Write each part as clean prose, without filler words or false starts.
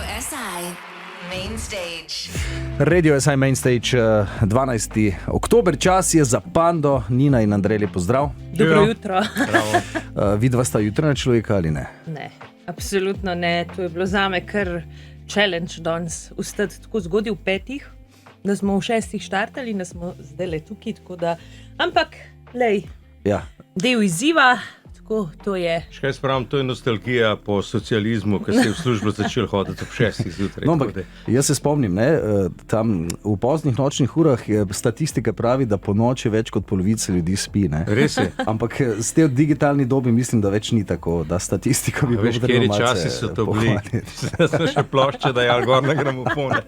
SI Main Stage. Radio SI Main Stage, 12. oktober, čas je za Pando. Nina in Andrej, lep pozdrav. Dobro jutro. Vidva sta jutranja človeka ali ne? Ne, absolutno ne. To je bilo zame kar challenge danes. Vstati tako zgodaj v 5, da smo v 6 štartali, da smo zdaj le tukaj. Ampak, lej, Ja. del izziva, tako to je. Kaj spravim, to je nostalgija po socializmu, ki se je v službo začel hoditi ob 6 zjutraj. No, ampak jaz se spomnim, ne, tam v poznih nočnih urah statistika pravi, da po noči več kot polovica ljudi spi. Ne. Res je. Ampak z te digitalni dobi mislim, da več ni tako, da statistika bi Veš, kateri časi so to bili. Da smo še plošče dajali gor na gramofone.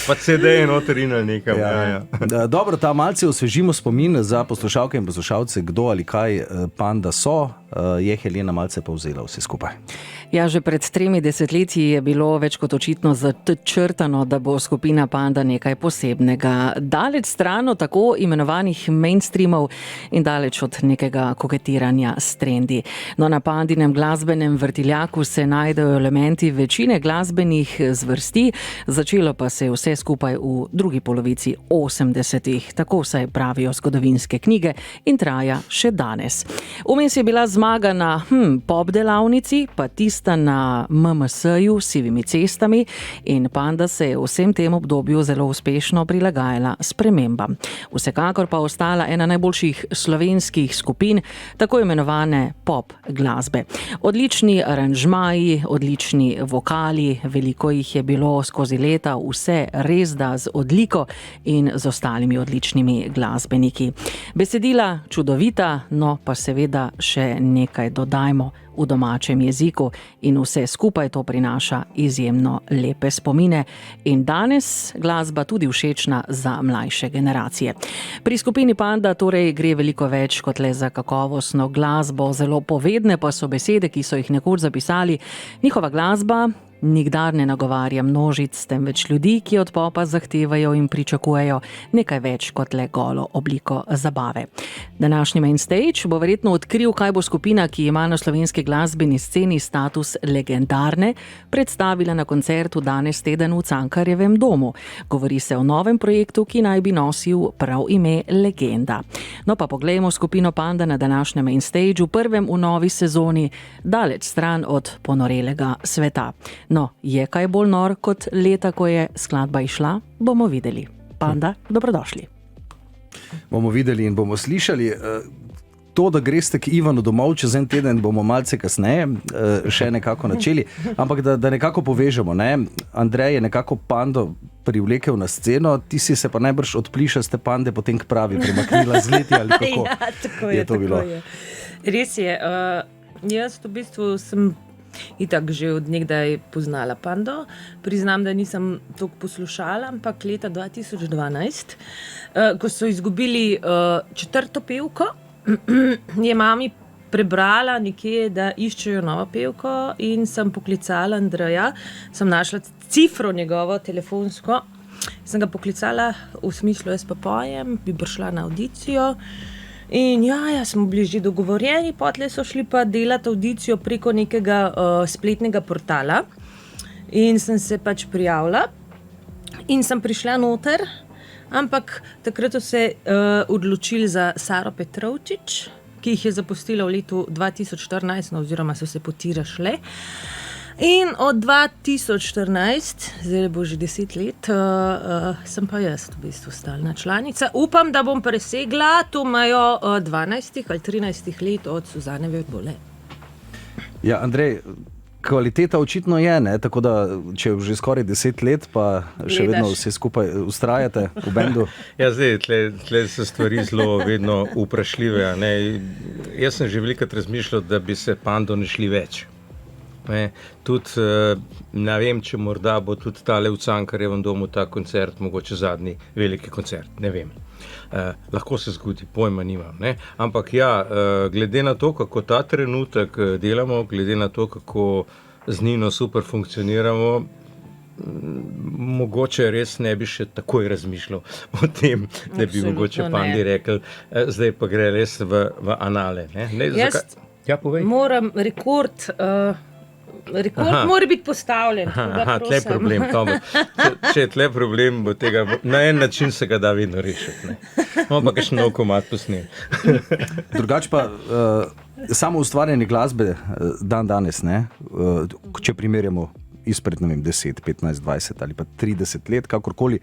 Pa CD-je noter in nekam. Ja. Dobro, ta malce osvežimo spomin za poslušalke in poslušalce, kdo ali kaj Panda so. Je Helena malce povzela vse skupaj. Ja, že pred 3 desetletji je bilo več kot očitno začrtano, da bo skupina Panda nekaj posebnega. Daleč stran od tako imenovanih mainstreamov in daleč od nekega koketiranja s trendi. No, na Pandinem glasbenem vrtiljaku se najdejo elementi večine glasbenih zvrsti, začelo pa se je vse skupaj v drugi polovici 80-ih. Tako vsaj pravijo zgodovinske knjige in traja še danes. Vmes je bila zmaga na pop delavnici, pa tista na MMS-ju s Sivimi cestami in Panda se je v vsem tem obdobju zelo uspešno prilagajala spremembam. Vsekakor pa ostala ena najboljših slovenskih skupin, tako imenovane pop glasbe. Odlični aranžmaji, odlični vokali, veliko jih je bilo skozi leta, vse resda z odliko in z ostalimi odličnimi glasbeniki. Besedila čudovita, no pa seveda še nekaj dodajmo v domačem jeziku in vse skupaj to prinaša izjemno lepe spomine in danes glasba tudi všečna za mlajše generacije. Pri skupini Panda torej gre veliko več kot le za kakovostno glasbo, zelo povedne pa so besede, ki so jih nekoč zapisali. Njihova glasba nikdar ne nagovarja množic, temveč ljudi, ki od popa zahtevajo in pričakujejo nekaj več kot le golo obliko zabave. Današnji Main Stage bo verjetno odkril, kaj bo skupina, ki ima na slovenski glasbeni sceni status legendarne, predstavila na koncertu danes teden v Cankarjevem domu. Govori se o novem projektu, ki naj bi nosil prav ime Legenda. No pa poglejmo skupino Panda na današnjem Main Stageu, prvem v novi sezoni, daleč stran od ponorelega sveta. No, je kaj bolj nor kot leta, ko je skladba išla? Bomo videli. Panda, dobrodošli. Bomo videli in bomo slišali. To, da greste k Ivanu domov čez en teden, bomo malce kasneje še nekako načeli. Ampak da nekako povežemo. Ne? Andrej je nekako Pando privlekel na sceno, ti si se pa najbrž od plišaste Pande potem k pravi premaknila z leti ali kako? Ja, tako je to bilo? Je. Res je. Jaz v bistvu sem itak že od nekdaj poznala Pando. Priznam, da nisem toliko poslušala, ampak leta 2012, ko so izgubili 4. pevko, je mami prebrala nekje, da iščejo novo pevko in sem poklicala Andreja, sem našla cifro njegovo telefonsko, sem ga poklicala v smislu, jaz pa pojem, bi prišla na audicijo. In ja, smo bili že dogovorjeni, potle so šli pa delati audicijo preko nekega spletnega portala in sem se pač prijavila in sem prišla noter, ampak takrat so se odločili za Saro Petrovčič, ki jih je zapustila v letu 2014, oziroma so se poti razšle. In od 2014, zdaj bo že 10 let, sem pa jaz v bistvu stalna članica. Upam, da bom presegla to mejo 12 ali 13 let od Suzane Verdole. Ja, Andrej, kvaliteta očitno je, ne? Tako da če že skoraj 10 let, pa še vedno vse skupaj ustrajate v bendu. Ja, zdaj, tle so stvari zelo vedno vprašljive. Ne? Jaz sem že velikokrat razmišljal, da bi se Pando ne šli več. Tudi ne vem, če morda bo tudi tale v Cankarjevem domu ta koncert, mogoče zadnji veliki koncert, ne vem. Lahko se zgodi, pojma nimam. Ne? Ampak ja, glede na to, kako ta trenutek delamo, glede na to, kako z Nino super funkcioniramo, mogoče res ne bi še takoj razmišljal o tem, da bi mogoče Pandi rekel, zdaj pa gre res v anale. Ne? Jaz moram rekord rekord mora biti postavljen. Tle je problem, Tomo. Če je tle problem, bo tega, na en način se ga da vedno rešiti. Pa kakšen nov komad posnel. Drugač pa samo ustvarjanje glasbe danes, ne, če primerjamo izpred 10, 15, 20 ali pa 30 let, kakorkoli,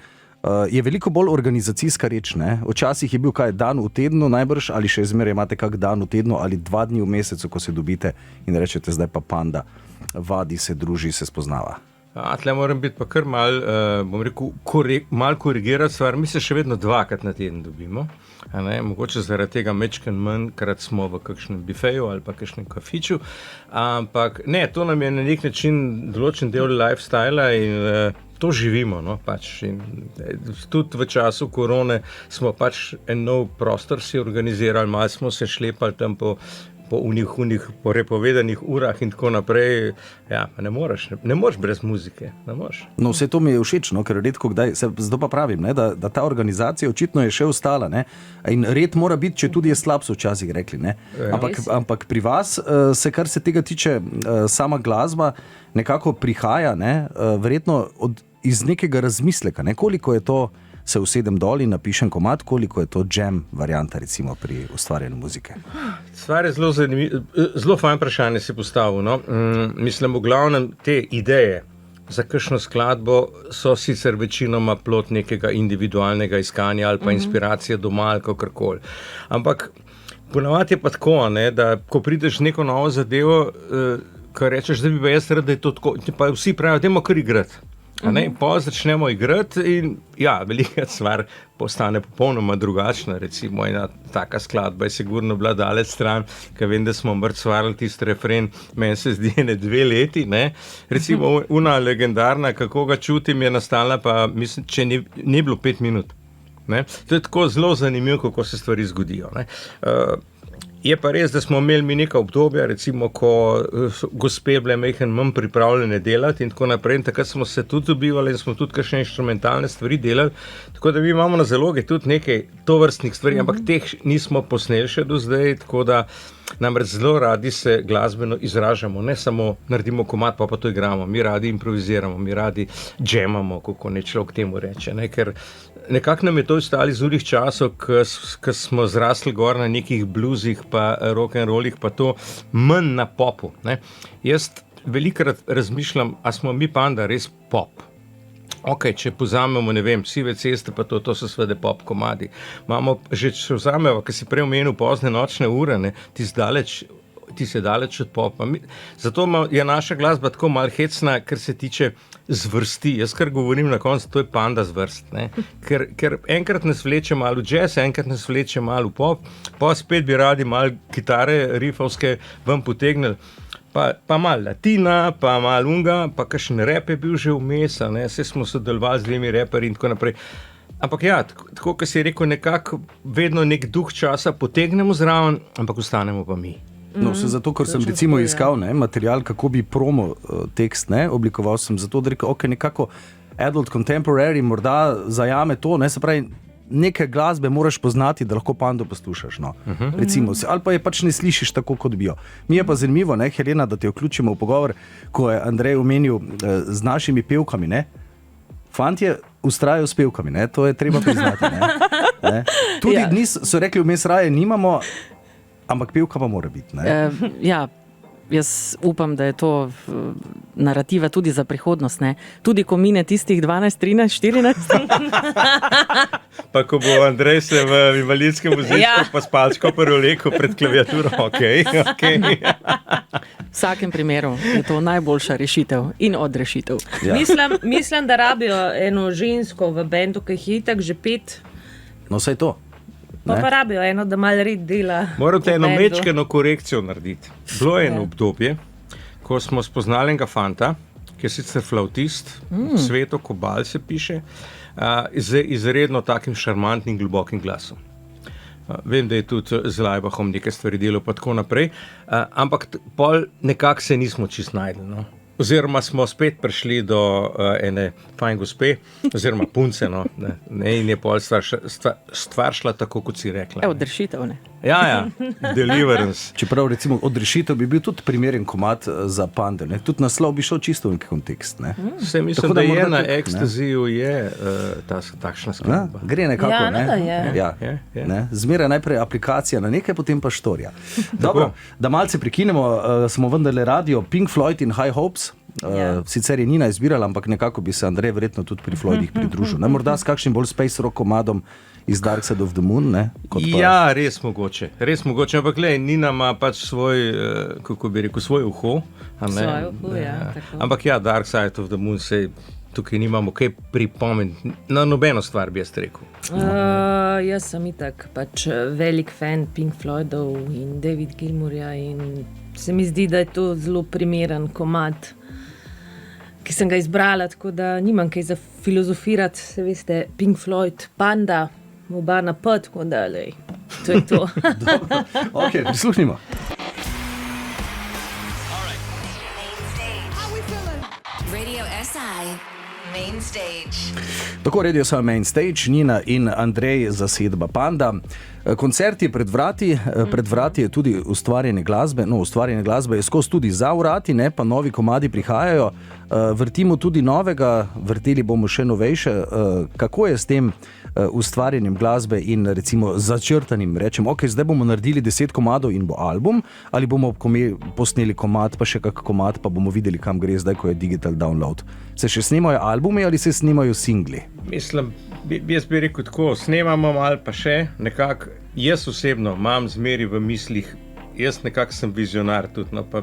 je veliko bolj organizacijska reč. Ne? Včasih je bil kaj dan v tednu najbrž, ali še zmeraj imate kak dan v tednu ali 2 dni v mesecu, ko se dobite in rečete, zdaj pa Panda vadi, se druži, se spoznava. Tle moram biti pa kar mal, bom rekel, mal korigirati stvar. Mi se še vedno 2krat na teden dobimo. Mogoče zaradi tega mečken manjkrat smo v kakšnem bifeju ali pa kakšnem kafiču. Ampak ne, to nam je na nek način določen del lifestyla in to živimo. No, pač. In tudi v času korone smo pač en nov prostor si organizirali, malo smo se šlepali tam po prepovedanih urah in tako naprej. Ja, ne moreš brez muzike. No, vse to mi je všeč, no, ker redko kdaj, zato pa pravim, ne, da ta organizacija očitno je še ostala. Ne, in red mora biti, če tudi je slab, so včasih rekli. Ne. Ampak pri vas, kar se tega tiče, sama glasba nekako prihaja, ne, verjetno iz nekega razmisleka. Ne, koliko je to, se usedem dol in napišem komad, koliko je to jam varianta recimo pri ustvarjanju muzike? Stvar je zelo fajn vprašanje si postavil. No? Mislim, v glavnem te ideje za kakšno skladbo so sicer večinoma plod nekega individualnega iskanja ali pa inspiracije doma ali kakorkoli. Ampak ponavadi je pa tako, ne, da ko prideš neko novo zadevo, ko rečeš, da bi pa jaz rad, da je to tako, pa vsi pravijo, dajmo kar igrati. Pa začnemo igrati in ja, velika stvar postane popolnoma drugačna. Recimo ena taka skladba je sigurno bila daleč stran, ker vem, da smo mrcvarili tisti refren, meni se zdi 2 leti. Ne? Recimo una legendarna, kako ga čutim, je nastala pa, mislim, če ni bilo 5 minut. Ne? To je tako zelo zanimivo, kako se stvari zgodijo. Ne? Je pa res, da smo imeli mi neka obdobja, recimo, ko gospe bile manj pripravljene delati in tako naprej. In takrat smo se tudi dobivali in smo tudi kakšne inštrumentalne stvari delali. Tako da mi imamo na zalogi tudi nekaj tovrstnih stvari, ampak teh nismo posneli še do zdaj, tako da namreč zelo radi se glasbeno izražamo. Ne samo naredimo komad, pa to igramo. Mi radi improviziramo, mi radi džemamo, kako ne človek temu reče. Ne? Ker nekako nam je to ostali z urih časov, ko smo zrasli gor na nekih bluzih, pa rock'n'rollih, pa to manj na popu. Ne? Jaz velikokrat razmišljam, a smo mi Panda res pop? Ok, če pozamemo, ne vem, Sive ceste, pa to so seveda pop komadi. Imamo, že če vzamemo, ki si prej omenil pozne nočne ure, ne, ti si daleč od popa. Zato je naša glasba tako malo hecna, ker se tiče zvrsti. Jaz kar govorim na koncu, to je Panda zvrst. Ne? Ker enkrat nas vleče malo jazz, enkrat nas vleče malo pop, pa spet bi radi malo kitare rifovske ven potegnili. Pa malo latina, pa malo unga, pa kakšen rap je bil že vmes, vse smo sodelovali z 2 raperji in tako naprej. Ampak ja, tako kot si rekel, nekako vedno nek duh časa potegnemo zraven, ampak ostanemo pa mi. No, zato, ker sem recimo iskal material, kako bi promo tekst oblikoval, sem zato, da rekel, ok, nekako adult contemporary morda zajame to, se pravi, neke glasbe moraš poznati, da lahko Pando poslušaš. No. Recimo, ali pa je pač ne slišiš tako, kot bi jo. Mi je pa zanimivo, Helena, da te vključimo v pogovor, ko je Andrej omenil z našimi pevkami. Ne. Fantje ustrajajo s pevkami, to je treba priznati. Ne. Tudi dni so rekli, vmes raje nimamo, ampak pevka pa mora biti. Ja, jaz upam, da je to narativa tudi za prihodnost. Ne? Tudi ko mine tistih 12, 13, 14. Pa ko bo Andrej se v invalidskem vozičku pa s palčko prvolekel pred klaviaturo. Okay. V vsakem primeru je to najboljša rešitev in odrešitev. Ja. Mislim, da rabijo eno žensko v bendu, ki jih je itak že 5. No, saj to. Pa rabijo eno, da malo red dela. Morate eno mečkeno korekcijo narediti. Bilo je eno obdobje, ko smo spoznali enega fanta, ki je sicer flautist, Sveto Kobal se piše, z izredno takim šarmantnim, globokim glasom. Vem, da je tudi z Lajbahom nekaj stvari delal pa tako naprej, ampak pol nekako se nismo čist najdli. No? Oziroma smo spet prišli do ene fajn gospe, oziroma punce, in je pol stvar šla tako, kot si rekla. Odrešitev, ne? Ja, Deliverance. Čeprav recimo odrešitev bi bil tudi primeren komad za Pando, ne? Tudi naslov bi šel čisto v neki kontekst. Ne? Vse mislim, Tako da da je morda na tudi, ne. ekstaziju je takšna skladba. Gre nekako, Ja, ne? da je. Ja. Je. Ne? Zmeraj najprej aplikacija na nekaj, potem pa štorija. Dobro, da malce prekinemo, smo vendarle radio Pink Floyd in High Hopes. Ja. Sicer je Nina izbirala, ampak nekako bi se Andrej verjetno tudi pri Floydih pridružil. Ne? Morda s kakšnim bolj space rock komadom iz Dark Side of the Moon, ne? Kot pa... Ja, res mogoče, ampak glej, Nina ima pač svoj, kako bi rekel, svoj uho. a ne. Svoje uho, ja, tako. Ampak ja, Dark Side of the Moon se tukaj nimamo kaj pripomniti, na nobeno stvar bi jaz rekel. Jaz sem itak pač velik fan Pink Floydov in David Gilmourja in se mi zdi, da je to zelo primeren komad, ki sem ga izbrala, tako da nimam kaj za filozofirati, se veste, Pink Floyd, Panda, oba na P, tako da lej, to je to. Ok, prisluhnimo. Radio SI. Main stage. Tako Radio SI Main Stage, Nina in Andrej, zasedba Panda. Koncert je pred vrati je tudi ustvarjanje glasbe, no ustvarjanje glasbe je skozi tudi za vrati, ne, pa novi komadi prihajajo, vrtimo tudi novega, vrteli bomo še novejše. Kako je s tem ustvarjanjem glasbe in recimo začrtanim, rečem, ok, zdaj bomo naredili 10 komadov in bo album, ali bomo posneli komad, pa še kak komad, pa bomo videli, kam gre zdaj, ko je digital download. Se še snemajo albumi ali se snemajo singli? Mislim, jaz bi rekel tako, snemamo malo pa še, nekako, jaz osebno imam zmeri v mislih, jaz nekako sem vizionar tudi, no, pa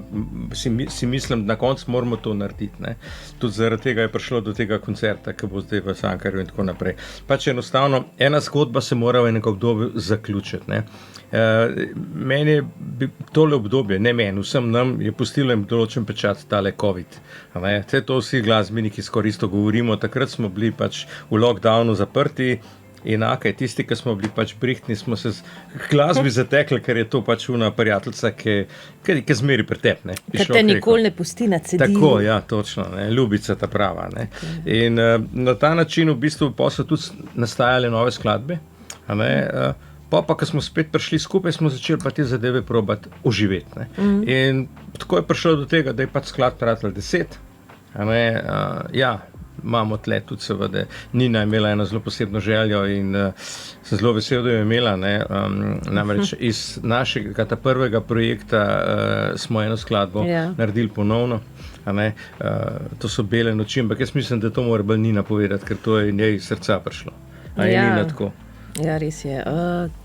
si mislim, da na koncu moramo to narediti, ne. Tudi zaradi tega je prišlo do tega koncerta, ki bo zdaj v Cankarju in tako naprej. Pač enostavno, ena zgodba se mora v enem obdobju zaključiti, ne. Meni je tole obdobje, ne meni, vsem nam je pustilo določen pečat tale COVID. Vse to vsi glasbeniki skoraj isto govorimo, takrat smo bili pač v lockdownu zaprti, enake, tisti, ki smo bili pač brihtni, smo se k glasbi zatekli, ker je to pač una prijateljica, ki zmeri pretepne. Ker te nikoli ne pusti na cedilu. Tako, ja, točno, ne, ljubica ta prava. Ne. In na ta način v bistvu so tudi nastajale nove skladbe, a ne, pa, ko smo spet prišli skupaj, smo začeli pa te zadeve probati oživeti. Ne. In tako je prišlo do tega, da je pač skladb ratalo 10. Ja, imamo tle tudi seveda, Nina je imela eno zelo posebno željo in sem zelo vesel, da jo je imela. Ne. Namreč iz našega ta prvega projekta smo eno skladbo naredili ponovno. To so Bele noči, ampak jaz mislim, da to mora bolj Nina povedati, ker to je njej srca prišlo. A je Nina tako? Ja, res je.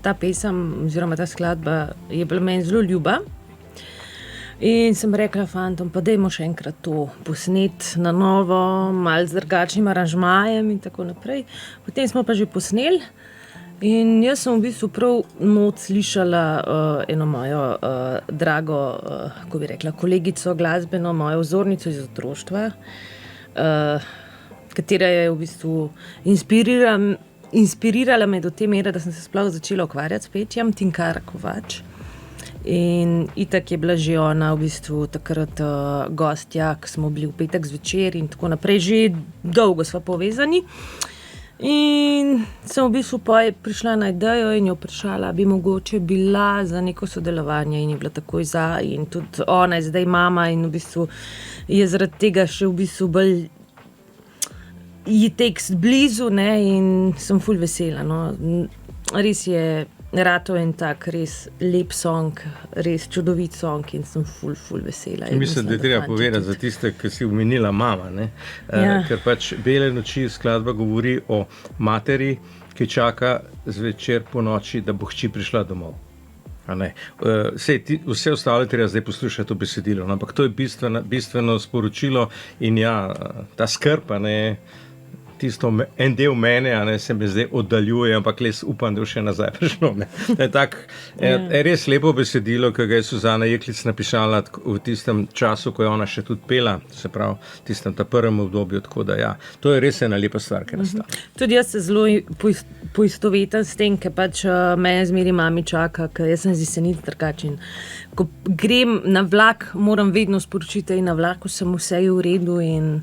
Ta pesem, oziroma ta skladba je bila meni zelo ljuba. In sem rekla fantom, pa dajmo še enkrat to posnet na novo, malo z drugačnim aranžmajem in tako naprej. Potem smo pa že posneli in jaz sem v bistvu prav noč slišala eno mojo drago, kako bi rekla, kolegico glasbeno, mojo vzornico iz otroštva, katera je v bistvu inspirirala me do te mere, da sem se sploh začela ukvarjati s petjem, Tinkara Kovač. In itak je bila že ona v bistvu takrat gostja, ki smo bili v petek zvečer in tako naprej, že dolgo sva povezani. In sem v bistvu prišla na idejo in jo vprašala, bi mogoče bila za neko sodelovanje in je bila takoj za in tudi ona je zdaj mama in v bistvu je zaradi tega še v bistvu bolj ji tekst blizu, ne, in sem ful vesela, no. Res je rato en tak res lep song, res čudovit song in sem ful vesela. Mislim, da je treba povedati za tiste, ki si omenila mama, ne? Ker pač Bele noči skladba govori o materi, ki čaka zvečer po noči, da bo hči prišla domov. Vse ostalo treba zdaj poslušati to besedilo, ampak to je bistveno sporočilo in ja, ta skrb, ne, tisto en del mene, se mi zdaj oddaljuje, ampak les upam, da bo še nazaj prišlo. Je res lepo besedilo, ki ga je Suzana Jeklic napisala v tistem času, ko je ona še tudi pela, se pravi, tistem ta prvem obdobju, tako da ja, to je res ena lepa stvar, ki je nastala. Tudi jaz se zelo poistovetam s tem, ker pač mene zmeri mami čaka, ker jaz sem z Jesenic drugačen. Ko grem na vlak, moram vedno sporočiti, da je na vlaku sem vse v redu in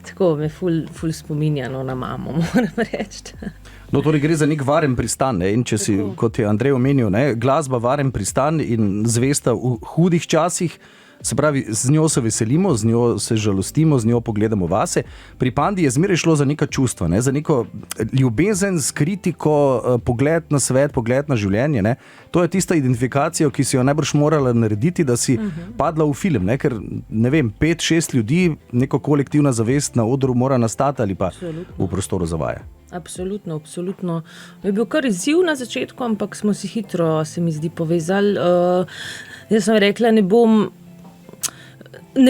tako me ful spominja na mamo, moram reči. No, torej gre za nek varen pristan. Ne? In če si, kot je Andrej omenil, ne, glasba varen pristan in zvesta v hudih časih, se pravi, z njo se veselimo, z njo se žalostimo, z njo pogledamo vase. Pri Pandi je zmeraj šlo za neka čustva, ne? Za neko ljubezen s kritiko, pogled na svet, pogled na življenje. Ne? To je tista identifikacija, ki si jo najbrž morala narediti, da si padla v film. Ne? Ker, ne vem, 5-6 ljudi, neko kolektivna zavest na odru mora nastati ali pa v prostoru zavaja. Absolutno, absolutno. Je bil kar izziv na začetku, ampak smo si hitro, se mi zdi, povezali. Jaz sem rekla, ne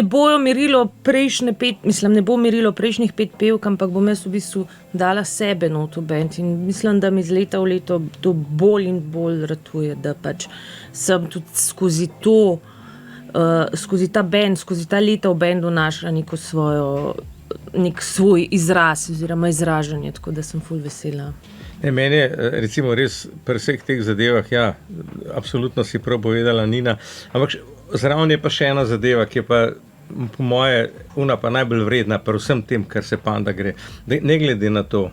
bojo merilo ne bo merilo prejšnjih 5 pevk, ampak bom jaz v bistvu dala sebe not v band in mislim, da mi iz leta v leto to bolj in bolj ratuje, da pač sem tudi skozi ta band, skozi ta leta v bandu našla nek svoj izraz oziroma izražanje, tako da sem ful vesela. Meni je recimo res pri vseh teh zadevah, ja, absolutno si prav povedala Nina, ampak zraven je pa še ena zadeva, ki je pa po moje pa najbolj vredna pri vsem tem, kar se Panda gre. Ne glede na to,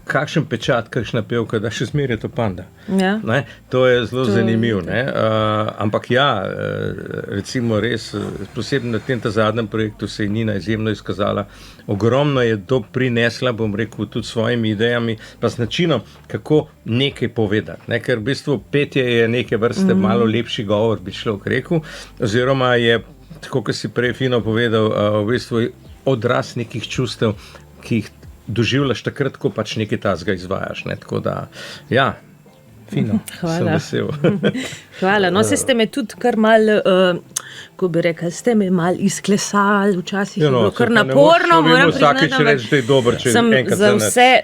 kakšen pečat, kakšna pevka, da še zmeraj je to Panda. Ja. Ne? To je zelo zanimivo. Ampak ja, recimo res, posebno na tem zadnjem projektu se je Nina izjemno izkazala. Ogromno je to prinesla, bom rekel, tudi s svojimi idejami, pa z načinom, kako nekaj povedati. Ne? Ker v bistvu petje je neke vrste malo lepši govor, bi človek rekel, oziroma je, tako kot si prej fino povedal, v bistvu odraz nekih čustev, ki jih doživljaš takrat, ko pač nekaj tazga izvajaš. Ne? Tako da, ja, fino, sem vesel. Hvala. No, se ste me tudi kar malo, ko bi rekel, ste me malo izklesali, včasih je bilo kar naporno. Moram vsakeč reči, da je dober, če enkrat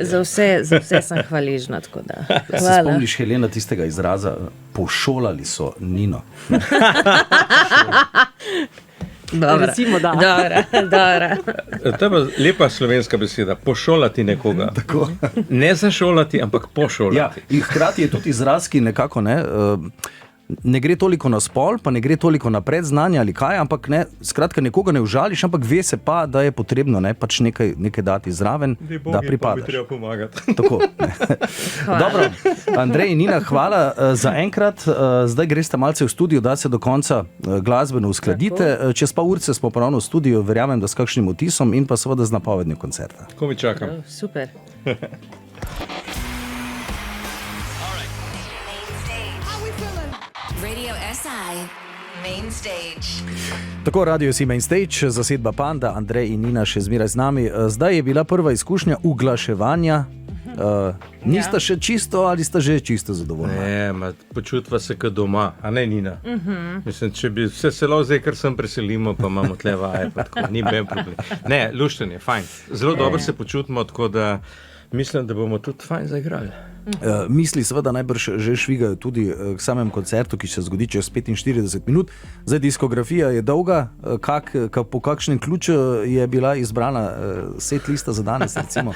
za vse sem hvaležna. Tako da. Se spomniš, Helena, tistega izraza, pošolali so Nino? Recimo, da. Dobra. To je lepa slovenska beseda, pošolati nekoga. Tako. Ne zašolati, ampak pošolati. Ja, in hkrati je tudi izraz, ki nekako ne gre toliko na spol, pa ne gre toliko na predznanje ali kaj, ampak skratka nekoga ne užališ, ampak ve se pa, da je potrebno pač nekaj dati zraven, da pripadaš. Pa bi treba pomagati. Tako. Dobro, Andrej in Nina, hvala za enkrat. Zdaj greste malce v studio, da se do konca glasbeno uskladite. Čez pa urce smo ponovno v studiu, verjamem, da s kakšnim vtisom in pa seveda z napovednjo koncerta. Ko mi čakam. Super. Radio SI Main Stage. Tako, Radio SI Main Stage, zasedba Panda, Andrej in Nina še zmeraj z nami. Zdaj je bila prva izkušnja uglaševanja. Nista še čisto ali sta že čisto zadovoljna? Ne, počutva se kot doma, a ne Nina. Mislim, če bi vse selo zdaj, kar sem preselimo, pa imamo tle vaje, pa tako, ni ben problem. Ne, luštenje, fajn. Zelo dobro se počutimo, tako da mislim, da bomo tudi fajn zaigrali. Misli seveda najbrž že švigajo tudi k samem koncertu, ki se zgodi čez 45 minut. Zdaj, diskografija je dolga. Po kakšnem ključu je bila izbrana set lista za danes, recimo?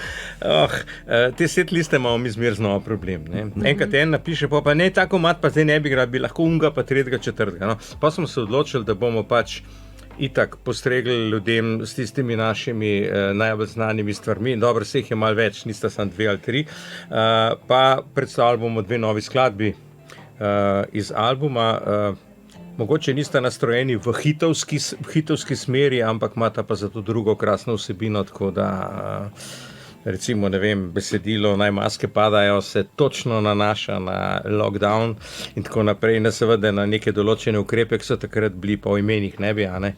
Te set liste imamo mi zmer znova problem. Ne? Enkrat en napiše, pa ne tako mat, pa zdaj ne bi igrali, bi lahko unga, pa tretjega, četrtega. No? Pa smo se odločili, da bomo pač itak postregli ljudem s tistimi našimi najbolj znanimi stvarmi. Dobro, vseh je malo več, nista samo 2 ali 3. Pa predstavili bomo 2 novi skladbi iz albuma. Mogoče nista nastrojeni v hitovski smeri, ampak imata pa zato drugo krasno vsebino, tako da recimo, ne vem, besedilo Naj maske padajo se točno nanaša na lockdown in tako naprej, in seveda na neke določene ukrepe, ki so takrat bili pa o imenih ne bi, a ne.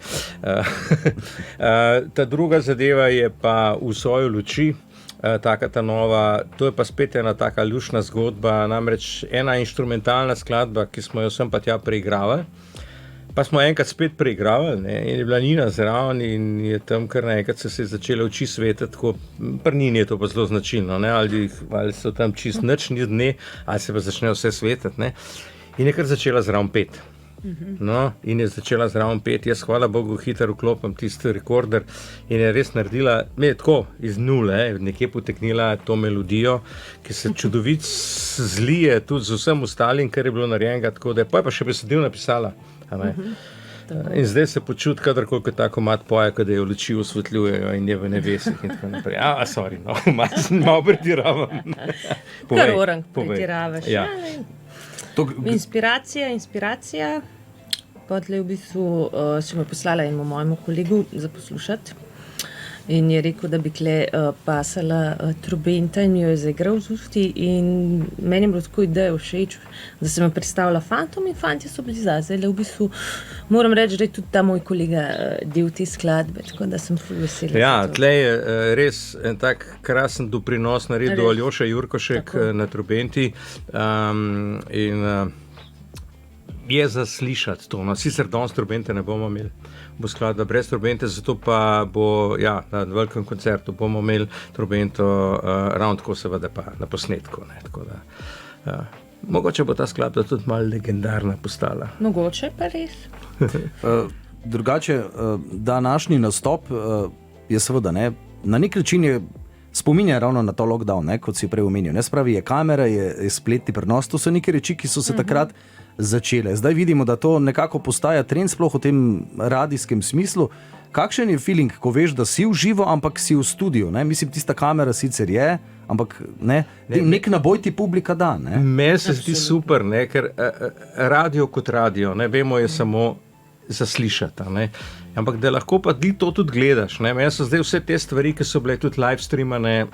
Ta druga zadeva je pa V soju luči, ta nova, to je pa spet ena taka lušna zgodba, namreč ena inštrumentalna skladba, ki smo jo sem pa tja preigravali. Pa smo enkrat spet preigravali, ne, in je bila Nina zraven in je tam kar naenkrat se je začela oči svetiti, tako pri Nini je to pa zelo značilno, ne, ali so tam čist nič, ni dne, ali se pa začne vse svetiti, ne, in je kar začela zraven pet. No, in je začela zraven pet, jaz hvala Bogu hitro vklopim tisti rekorder in je res naredila, tako iz nule, nekje poteknila to melodijo, ki se čudovit zlije tudi z vsem ostalim, kar je bilo narejenega, tako da je pa še besedil napisala. In zdaj se počuti, kadarkoli ko tako mat poje, da jo luči osvetljujejo in je v nebesih in tako naprej. Sorry, no, malo pretiravam. Kar orang pretiravaš. Ja. Inspiracija. Potlej v bistvu sem jo poslala enemu mojemu kolegu za poslušati. In je rekel, da bi kle pasala trobenta in mi jo je zaigral z usti in meni je bilo tako ideja všeč, da sem jo predstavila fantom in fantje so bili zdaj. V bistvu moram reči, da je tudi ta moj kolega del te skladbe, tako da sem ful vesela. Ja, tle je res en tak krasen doprinos naredil Aljoša Jurkošek na trobenti in je zaslišati to. No, sicer danes trobente ne bomo imeli, bo skladba brez trobente, zato pa bo, na velikem koncertu bomo imeli trobento ravno tako seveda pa na posnetku. Ne, tako da, mogoče bo ta skladba tudi malo legendarna postala. Mogoče pa res. Drugače, današnji nastop je seveda na nek način je spominja ravno na to lockdown, kot si prej omenil. Spravi je kamera, je spletni prenos, to so neke reči, ki so se takrat začele. Zdaj vidimo, da to nekako postaja trend, sploh v tem radijskem smislu. Kakšen je feeling, ko veš, da si v živo, ampak si v studiu? Mislim, tista kamera sicer je, ampak nek naboj ti publika da. Meni se zdi super, ker radio kot radio, vemo je samo zaslišati. Ampak da lahko pa ti to tudi gledaš. Meni so zdaj vse te stvari, ki so bile tudi live streamane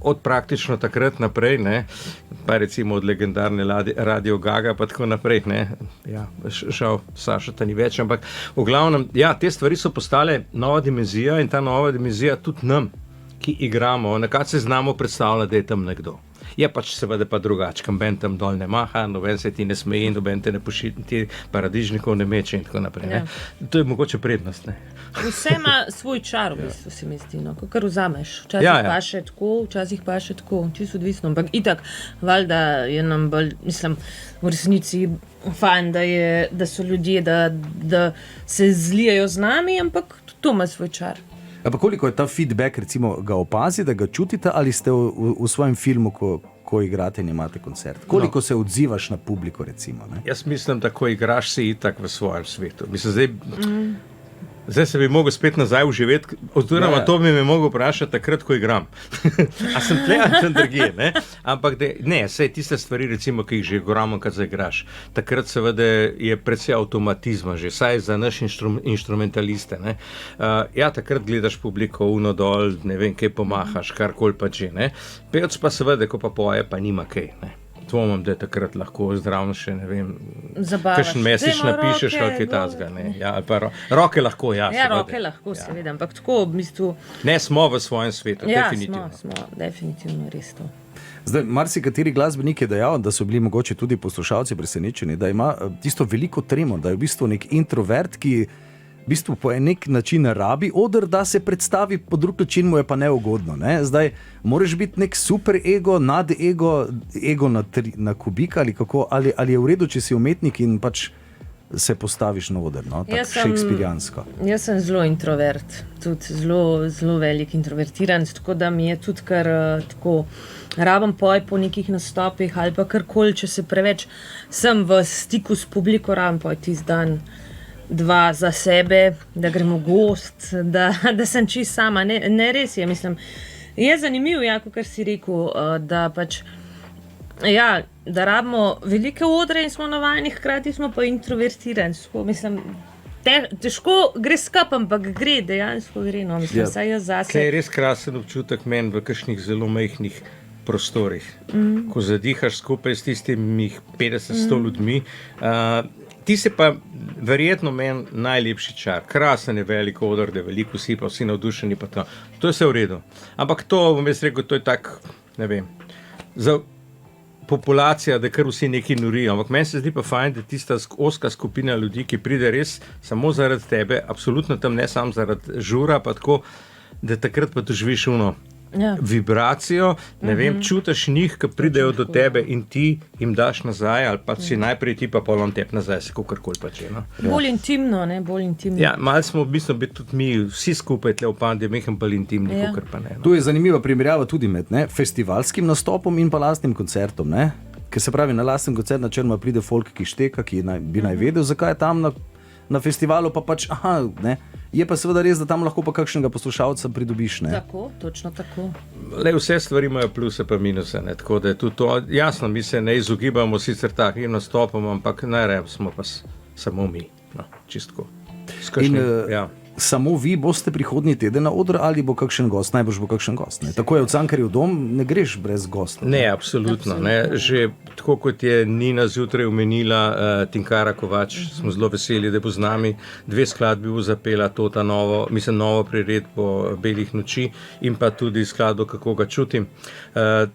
od praktično takrat naprej, pa recimo od legendarne Radio Gaga pa tako naprej. Žal Saša ta ni več, ampak v glavnem, te stvari so postale nova dimenzija in ta nova dimenzija tudi nam, ki igramo, nekako se znamo predstavljati, da je tam nekdo. Je pač seveda pa drugače, kamben tam dol ne maha, noben se ti ne smeji, noben te ne pošiti, paradižnikov ne meče in tako naprej. To je mogoče prednost. Vse ima svoj čar, v bistvu se mi zdi, kar vzameš. Včasih pa še tako, včasih pa še tako, čisto odvisno. Ampak itak, valjda je nam bolj, mislim, v resnici fajn, da so ljudje, da se zlijajo z nami, ampak to ima svoj čar. Pa koliko je ta feedback, recimo, ga opazi, da ga čutite, ali ste v svojem filmu, ko igrate in imate koncert? Koliko se odzivaš na publiko, recimo? Jaz mislim, da ko igraš, si itak v svojem svetu. Mislim, zdaj se bi mogel spet nazaj uživeti, oziroma to bi me mogel vprašati takrat, ko igram. A sem tle, ali sem drugje, Ampak saj tiste stvari, recimo, ki jih že igramo, kad zaigraš. Takrat seveda je precej avtomatizma že, saj za naš inštrumentaliste. Takrat gledaš publiko, uno dol, ne vem, kaj pomahaš, karkoli pa že. Pevc pa seveda, ko pa poje, pa nima kaj. Dvomim, da je takrat lahko zdravo še, ne vem, kakšen mesec napišeš ali kaj tazga. Roke lahko, roke lahko, seveda, ampak tako v bistvu. Ne, smo v svojem svetu, definitivno. Smo, definitivno res to. Zdaj, marsikateri glasbenik je dejal, da so bili mogoče tudi poslušalci presenečeni, da ima tisto veliko tremo, da je v bistvu nek introvert, ki v bistvu po nek način rabi oder, da se predstavi, po drug način mu je pa neugodno. Zdaj, moraš biti nek super ego, nad ego, ego na kubik ali kako, ali je v redu, če si umetnik in pač se postaviš na oder, tako šekspirjansko. Jaz sem zelo introvert, tudi zelo velik introvertiran, tako da mi je tudi kar tako rabim poj po nekih nastopih ali pa karkoli, če se preveč sem v stiku s publiko, rabim poj tisti dan, dva za sebe, da gremo gost, da sem čisto sama. Ne res je, mislim. Je zanimivo, kot si rekel, da pač da rabimo velike odre in smo navajeni, hkrati smo pa introvertirani. Mislim, težko gre skupaj, ampak gre, dejansko gre. Mislim, saj jaz zase. To je res krasen občutek meni v kakšnih zelo majhnih prostorih. Ko zadihaš skupaj s tistimi 50-100 ljudmi, ti se pa verjetno meni najlepši čar. Krasen je velik odr, da je veliko vsi, pa vsi navdušeni, pa to. To je vse v redu. Ampak to, bom jaz rekel, to je tak, ne vem, za populacija, da kar vsi neki norijo. Ampak meni se zdi pa fajn, da tista ozka skupina ljudi, ki pride res samo zaradi tebe, absolutno tam ne samo zaradi žura, pa tako, da takrat pa doživiš vibracijo, ne vem, čutiš njih, ki pridejo do tebe in ti jim daš nazaj, ali pa si najprej ti pa polom tep nazaj, se kakorkoli pa če. Bolj intimno, bolj intimno. Malo smo v bistvu biti tudi mi, vsi skupaj tle v Pandi, mehem bolj intimni, kakor pa ne. Tu je zanimiva primerjava tudi med festivalskim nastopom in pa lastnim koncertom, Ker se pravi, na lasten koncert načeloma pride folk, ki šteka, ki bi naj vedel, zakaj je tam na festivalu pa pač, ne. Je pa seveda res, da tam lahko pa kakšnega poslušalca pridobiš. Ne? Tako, točno tako. Vse stvari imajo pluse pa minuse, ne? Tako da je tudi to, jasno, mi se ne izogibamo sicer takim nastopom, ampak najraje smo pa samo mi, no, čistko. Samo vi boste prihodnji teden na odru ali bo kakšen gost, najbrž bo kakšen gost. Ne? Tako je v Cankarjev dom, ne greš brez gosta. Ne, absolutno. Ne. Že tako kot je Nina zjutraj omenila, Tinkara Kovač, smo zelo veseli, da bo z nami 2 skladbi bo zapela novo priredbo Belih noči in pa tudi skladbo Kako ga čutim.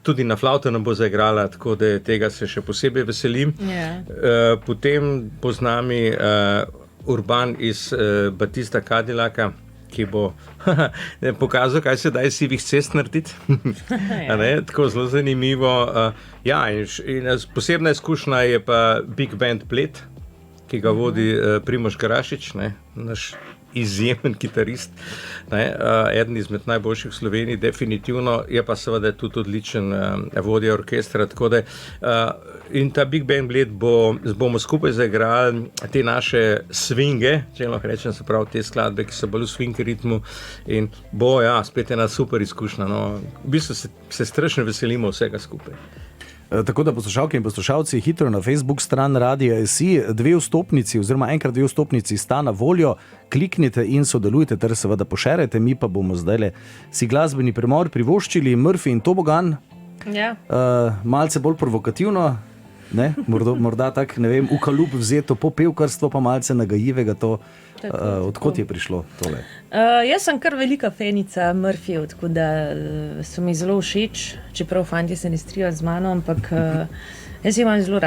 Tudi na flavto nam bo zaigrala, tako da tega se še posebej veselim. Yeah. Potem bo z nami Urban iz Batista Cadillaka, ki bo pokazal, kaj se da iz sivih cest narediti. Tako zelo zanimivo. In posebna izkušnja je pa Big Band Bled, ki ga vodi Primož Garašič, naš izjemen kitarist, eden izmed najboljših v Sloveniji, definitivno, je pa seveda tudi odličen vodja orkestra. In ta Big Band Bled bomo skupaj zaigrali te naše swinge, če lahko rečem, se pravi te skladbe, ki so bolj v swing ritmu, in bo spet ena super izkušnja. No. V bistvu se strašno veselimo vsega skupaj. Tako da poslušalke in poslušalci hitro na Facebook stran Radia SI, 2 vstopnici oziroma enkrat 2 vstopnici sta na voljo, kliknite in sodelujte ter seveda pošerajte, mi pa bomo zdaj si glasbeni premor privoščili, Murphy in Tobogan, malce bolj provokativno, ne? Morda tak, ne vem, v kalup vzeto popevkarstvo, pa malce nagajivega to, odkot je prišlo tole? Jaz sem kar velika fenica Murphyjev, tako da so mi zelo všeč, čeprav fantje se ne strijo z mano, ampak jaz jih imam zelo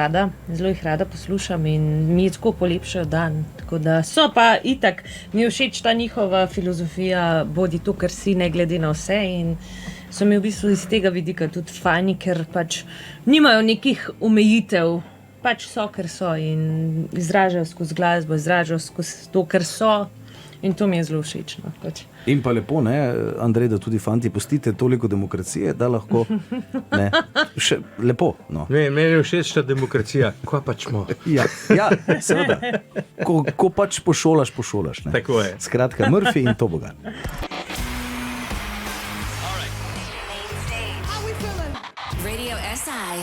jih rada poslušam in mi je tako polepšajo dan. Tako da so pa itak, mi je všeč ta njihova filozofija, bodi to, kar si, ne glede na vse, in so mi v bistvu iz tega vidika tudi fajni, ker pač nimajo nekih omejitev, pač so, ker so in izražajo skozi glasbo, izražajo skozi to, kar so, in to mi je zelo všeč. No, pač. In pa lepo, ne, Andrej, da tudi fanti pustite toliko demokracije, da lahko, ne, še lepo. No. Ne, meni je všeč ta demokracija, ko pač smo. Ja, seveda, ko pač pošolaš. Ne. Tako je. Skratka, Murphy in Tobogan. Radio SI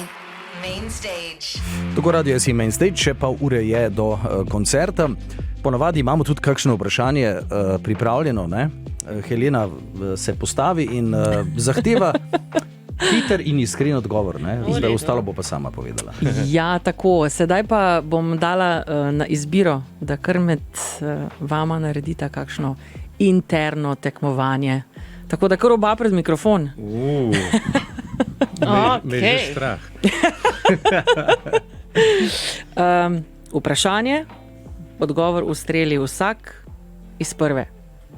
Main Stage. Tako Radio SI Main Stage, še pol ure je do koncerta. Ponavadi imamo tudi kakšno vprašanje pripravljeno, ne? Helena se postavi in zahteva hiter in iskren odgovor, ne? Zdaj ostalo bo pa sama povedala. Ja, tako. Sedaj pa bom dala na izbiro, da kar med vama naredita kakšno interno tekmovanje. Tako da kar oba pred mikrofon. Me je že strah. Vprašanje, odgovor ustreli vsak iz prve.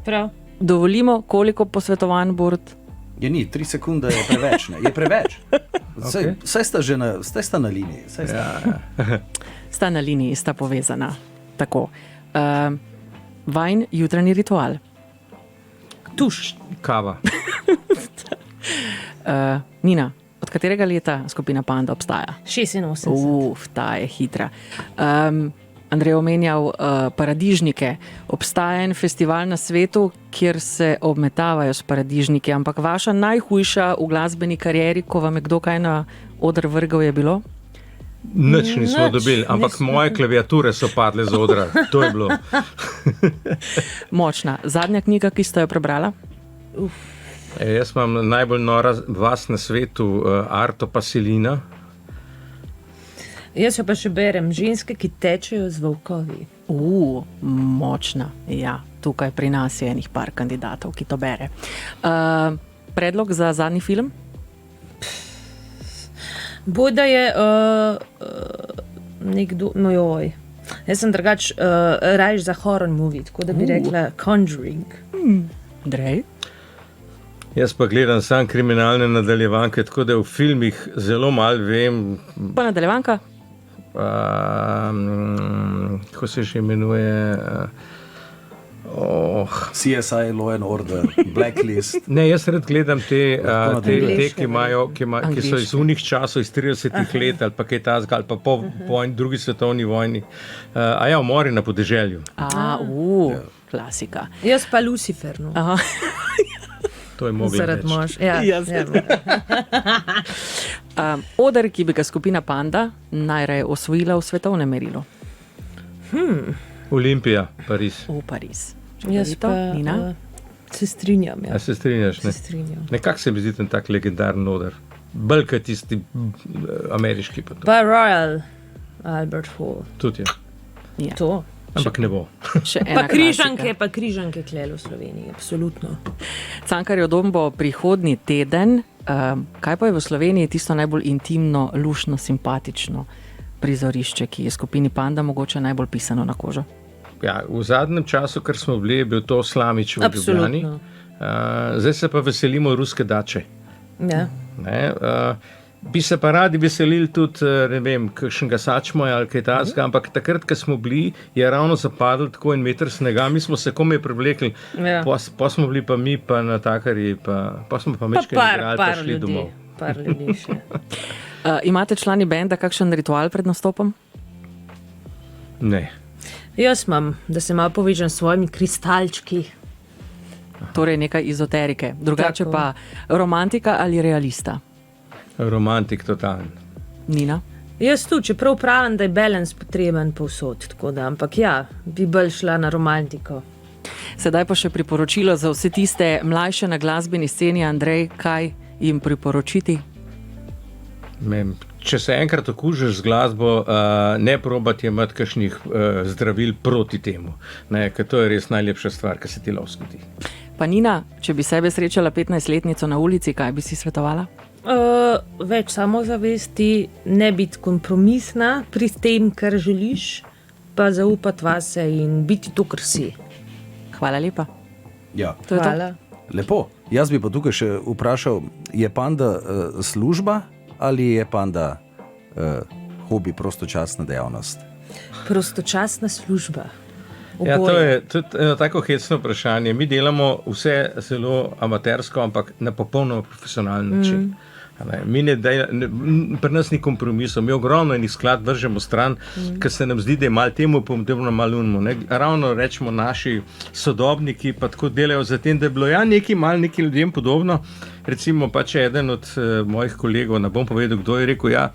Prav. Dovolimo, koliko posvetovanj, Borut? Je ni, 3 sekunde je preveč, ne? Je preveč. Saj sta na liniji. Sta na liniji, sta povezana. Tako. Vajn jutranji ritual. Tuš. Kava. Nina, od katerega leta skupina Panda obstaja? 86. Ta je hitra. Andrej omenjal paradižnike. Obstaja en festival na svetu, kjer se obmetavajo s paradižniki, ampak vaša najhujša v glasbeni karieri, ko vam je kdo kaj na oder vrgal, je bilo? Nič nismo dobili, ampak moje klaviature so padle z odra. To je bilo. Močna. Zadnja knjiga, ki ste jo prebrala? Jaz imam najbolj nora vas na svetu, Arto Pasilina. Jaz jo pa še berem, Ženske, ki tečejo z volkovi. Močna. Ja, tukaj pri nas je enih par kandidatov, ki to bere. Predlog za zadnji film? Boj, da je nekdo, jaz sem drugač rajš za horror movie, tako da bi rekla Conjuring. Andrej? Jaz pa gledam sam kriminalne nadaljevanke, tako da v filmih zelo malo vem. Pa nadaljevanka? Kako se še imenuje? CSI, Law and Order, Blacklist. Ne, jaz rad gledam te, Angleške, ki so iz unih časov, iz 30 let ali pa kaj tazga, ali pa po drugi svetovni vojni. Umori na podeželju. Klasika. Jaz pa Lucifer. No. Aha. To je moglo Zaradi reči. mož. Ja, Oder, ki bi ga skupina Panda najraje osvojila v svetovnem merilu. Olimpija, Pariz. V Pariz. Jaz pa Nina? se strinjam. Ja. A se strinjaš? Ne? Se strinjam. Nekako se mi zdi ten tak legendaren oder. Bolj kot tisti ameriški. Pa to. Pa Royal Albert Hall. Tudi je. Ja. To. Ampak ne bo. Še ena Pa križanke klele v Sloveniji, absolutno. Cankarjev dom bo prihodnji teden. Kaj pa je v Sloveniji tisto najbolj intimno, luštno, simpatično prizorišče, ki je skupini Panda mogoče najbolj pisano na kožo? Ja, v zadnjem času, kar smo bili, je bil to Slamič v Ljubljani. Zdaj se pa veselimo ruske dače. Ja. Bi se pa radi veselili tudi, ne vem, kakšnega sačmoja ali kaj takega, ampak takrat, ko smo bili, je ravno zapadlo tako 1 meter snega, mi smo se komaj prevlekli, pa smo bili pa mi, pa natakarji, pa smo pa mečkaj igrali, pa šli domov. Par ljudi še. Imate člani benda kakšen ritual pred nastopom? Ne. Jaz imam, da se malo povežem s svojimi kristalčki. Torej nekaj ezoterike. Drugače Tako. pa romantika ali realista? Romantik totalen. Nina? Jaz tu, čeprav pravim, da je balans potreben povsod, tako da, ampak ja, bi bolj šla na romantiko. Sedaj pa še priporočilo za vse tiste mlajše na glasbeni sceni. Andrej, kaj jim priporočiti? Če se enkrat okužiš z glasbo, ne probati imeti kakšnih zdravil proti temu, ker to je res najlepša stvar, kar se ti lahko zgodi. Pa Nina, če bi sebe srečala 15-letnico na ulici, kaj bi si svetovala? Več samozavesti, ne biti kompromisna pri tem, kar želiš, pa zaupati vase in biti to, kar si. Hvala lepa. Ja. To je to. Hvala. Lepo. Jaz bi pa tukaj še vprašal, je Panda služba ali je Panda hobi, prostočasna dejavnost? Prostočasna služba. Ja, to je tudi eno tako hecno vprašanje. Mi delamo vse zelo amatersko, ampak na popolnoma profesionalen način. Pri nas ni kompromisov, mi ogromno enih skladb vržemo stran, ker se nam zdi, da je malo temu pomembno, malo unmo. Ravno rečemo naši sodobniki pa tako delajo za tem, da je bilo nekaj ljudem podobno. Recimo pa če eden od mojih kolegov, ne bom povedal, kdo je rekel,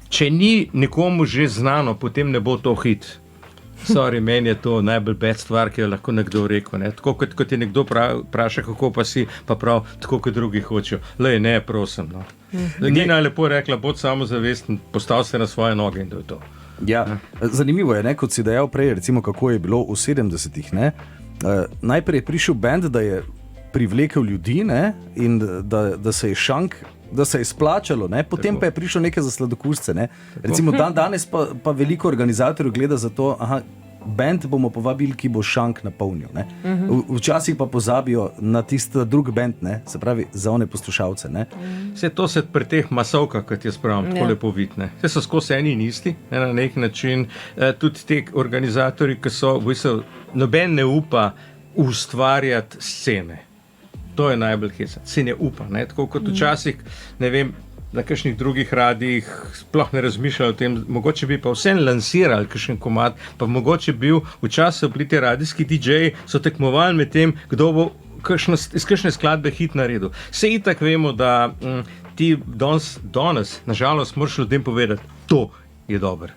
če ni nekomu že znano, potem ne bo to hit. Sorry, meni je to najbolj bed stvar, ki jo lahko nekdo rekel. Tako kot ti nekdo vpraša, kako pa si, pa prav, tako kot drugi hočejo. Lej, ne, prosim. No. Nina je lepo rekla, bod samozavesten, postav se na svoje noge in to je to. Ja, zanimivo je, kot si dejal prej, recimo, kako je bilo v 70-ih. Najprej je prišel bend, da je privlekel ljudi, in da se je šank, da se je splačalo, potem pa je prišlo nekaj za sladokusce. Recimo danes pa veliko organizatorjev gleda za to, bend bomo povabili, ki bo šank napolnil. Včasih pa pozabijo na tisti drug bend, se pravi za one poslušalce. Vse to se pri teh masovkah, kot jaz pravim, tako lepo vidne. Vse so skozi eni in isti, na nek način. Tudi te organizatorji, ki so, noben ne upa ustvarjati scene. To je najbolj hecno. Se ne upa. Tako kot včasih, ne vem, na kakšnih drugih radijih sploh ne razmišljajo o tem, mogoče bi pa vsem lansirali kakšen komad, pa mogoče bil včasih bili ti radijski DJ-ji, so tekmovali med tem, kdo bo iz kakšne skladbe hit naredil. Se itak vemo, da ti danes, nažalost, moraš ljudem povedati, to je dobro.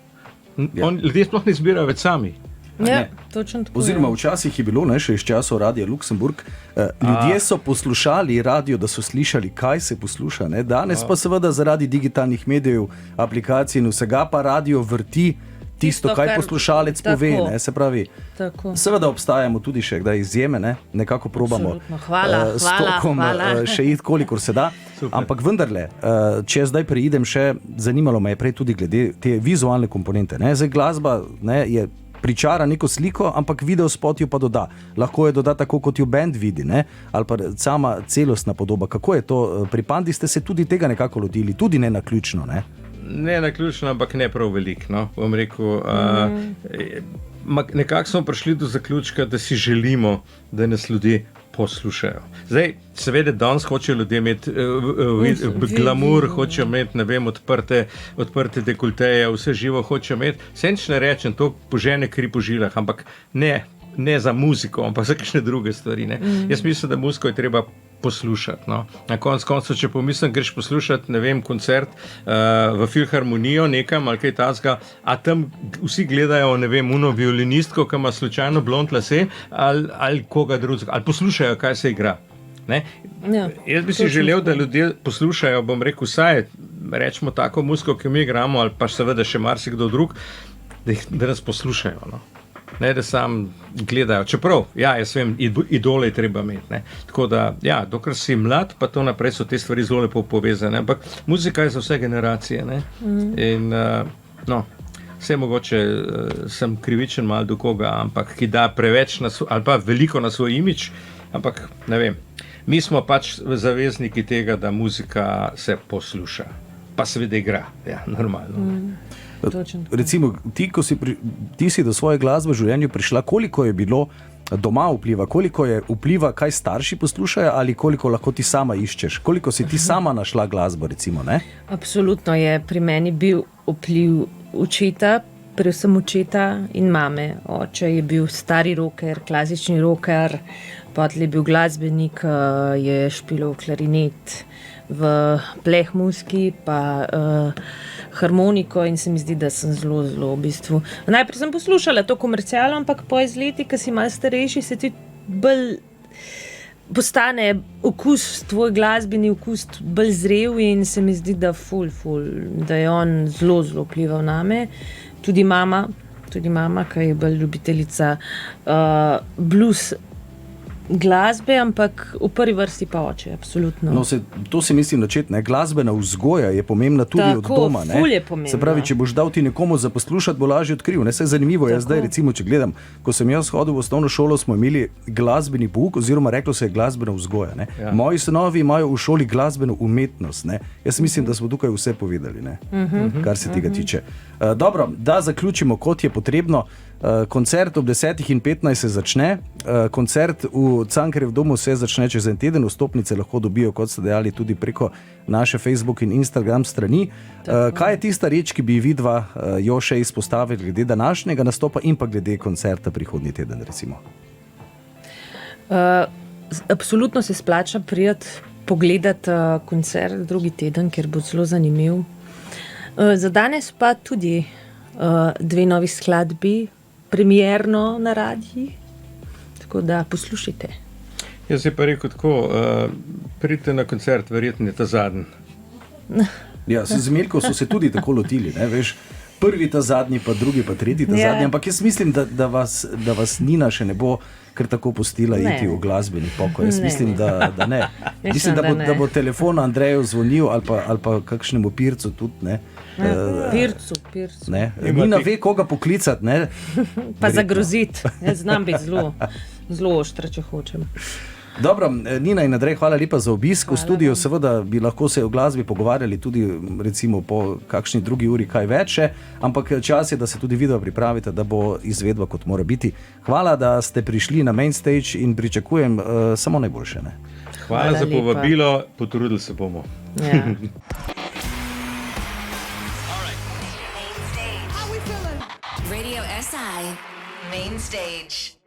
Ljudje sploh ne izbirajo več sami. Ja, točno tako. Oziroma, včasih je bilo, še iz časov Radia Luksemburg, ljudje so poslušali radio, da so slišali, kaj se posluša. Danes pa seveda zaradi digitalnih medijev, aplikacij in vsega pa radio vrti tisto, kaj poslušalec pove. Se pravi, seveda obstajamo tudi še kdaj izjeme, nekako probamo s tokom še iti, kolikor se da. Super. Ampak vendarle, če zdaj preidem še, zanimalo me je prej tudi glede te vizualne komponente. Zdaj glasba je pričara neko sliko, ampak video spot jo pa doda. Lahko jo doda tako, kot jo band vidi, ali pa sama celostna podoba. Kako je to? Pri Pandi ste se tudi tega nekako lotili, tudi ne naključno, Ne naključno, ampak ne prav veliko. Bom rekel, nekako smo prišli do zaključka, da si želimo, da nas ljudje poslušajo. Zdaj, seveda, danes hočejo ljudje imeti glamour, hočejo imeti, ne vem, odprte dekolteje, vse živo hočejo imeti. Senč ne rečem, to požene kri po žilah, ampak ne za muziko, ampak za kakšne druge stvari. Jaz mislim, da muziko je treba poslušati. No. Na koncu, če pomislim, greš poslušati, ne vem, koncert v filharmonijo nekam ali kaj takega, a tam vsi gledajo, ne vem, uno violinistko, ki ima slučajno blond lase ali koga drugega, ali poslušajo, kaj se igra. Ja, jaz bi si želel, da ljudje poslušajo, bom rekel, vsaj rečemo tako muziko, ki mi igramo, ali pa seveda še marsikdo drug, da nas poslušajo. No. Ne, da sam gledajo. Čeprav, ja, jaz vem, idole je treba imeti. Ne. Tako da, ja, dokler si mlad, pa to naprej so te stvari zelo lepo povezane. Ampak muzika je za vse generacije. Ne. In, no, vse mogoče sem krivičen malo do koga, ampak ki da preveč ali pa veliko na svoj imič, ampak ne vem. Mi smo pač zavezniki tega, da muzika se posluša. Pa seveda igra, ja, normalno. Recimo, ti si do svoje glasbe v življenju prišla, koliko je bilo doma vpliva, koliko je vpliva, kaj starši poslušajo ali koliko lahko ti sama iščeš, koliko si ti sama našla glasbo, recimo, ne? Absolutno je pri meni bil vpliv očeta, predvsem očeta in mame. Oče je bil stari rocker, klasični rocker, potem je bil glasbenik, je špilal klarinet v plehmuski, pa harmoniko in se mi zdi, da sem zelo v bistvu. Najprej sem poslušala to komercialo, ampak po izleti, ko si malo starejši, se ti bolj postane okus, tvoj glasbeni okus bolj zrel in se mi zdi, da da je on zelo vplival name. Tudi mama, ki je bolj ljubiteljica blues glasbe, ampak v prvi vrsti pa oče, absolutno. No, to si mislim načeti, ne? Glasbena vzgoja je pomembna tudi od doma. Tako, ful je pomembna. Se pravi, če boš dal ti nekomu za poslušati, bo lažje odkril. Ne? Se je zanimivo, jaz zdaj recimo, če gledam, ko sem jaz hodil v osnovno šolo, smo imeli glasbeni pouk, oziroma reklo se je glasbena vzgoja. Ne? Ja. Moji sinovi imajo v šoli glasbeno umetnost. Ne? Jaz mislim, da smo tukaj vse povedali, ne? Kar se tega tiče. Dobro, da zaključimo, kot je potrebno. Koncert ob 10:15 se začne, koncert v Cankarjevem domu se začne čez en teden, vstopnice lahko dobijo, kot ste dejali, tudi preko naše Facebook in Instagram strani. Kaj je tista reč, ki bi vidva jo še izpostavili glede današnjega nastopa in pa glede koncerta prihodnji teden, recimo? Absolutno se splača prijeti pogledati koncert drugi teden, ker bo zelo zanimiv. Za danes pa tudi dve novi skladbi, premierno na radiji, tako da poslušajte. Jaz si pa rekel tako, pridite na koncert, verjetno je ta zadnji. Ja, z Milko so se tudi tako lotili, ne, veš, prvi ta zadnji, pa drugi, pa tretji ta zadnji, ampak jaz mislim, da vas Nina še ne bo kar tako pustila iti v glasbeni pokoj. Jaz mislim, da ne. Mislim, da bo telefon Andreju zvonil ali pa kakšnemu Pircu tudi, ne. Pircu. Ne. Nina ve, koga poklicati, ne. Pa zagroziti. Jaz znam biti zelo oštra, če hočem. Dobro, Nina in Andrej, hvala lepa za obisk v studiu. Seveda bi lahko se o glasbi pogovarjali tudi recimo po kakšni drugi uri kaj več, ampak čas je, da se tudi vidva pripravite, da bo izvedba kot mora biti. Hvala, da ste prišli na Main Stage in pričakujem samo najboljše. Ne? Hvala za povabilo, potrudili se bomo. Ja. Radio SI Main Stage.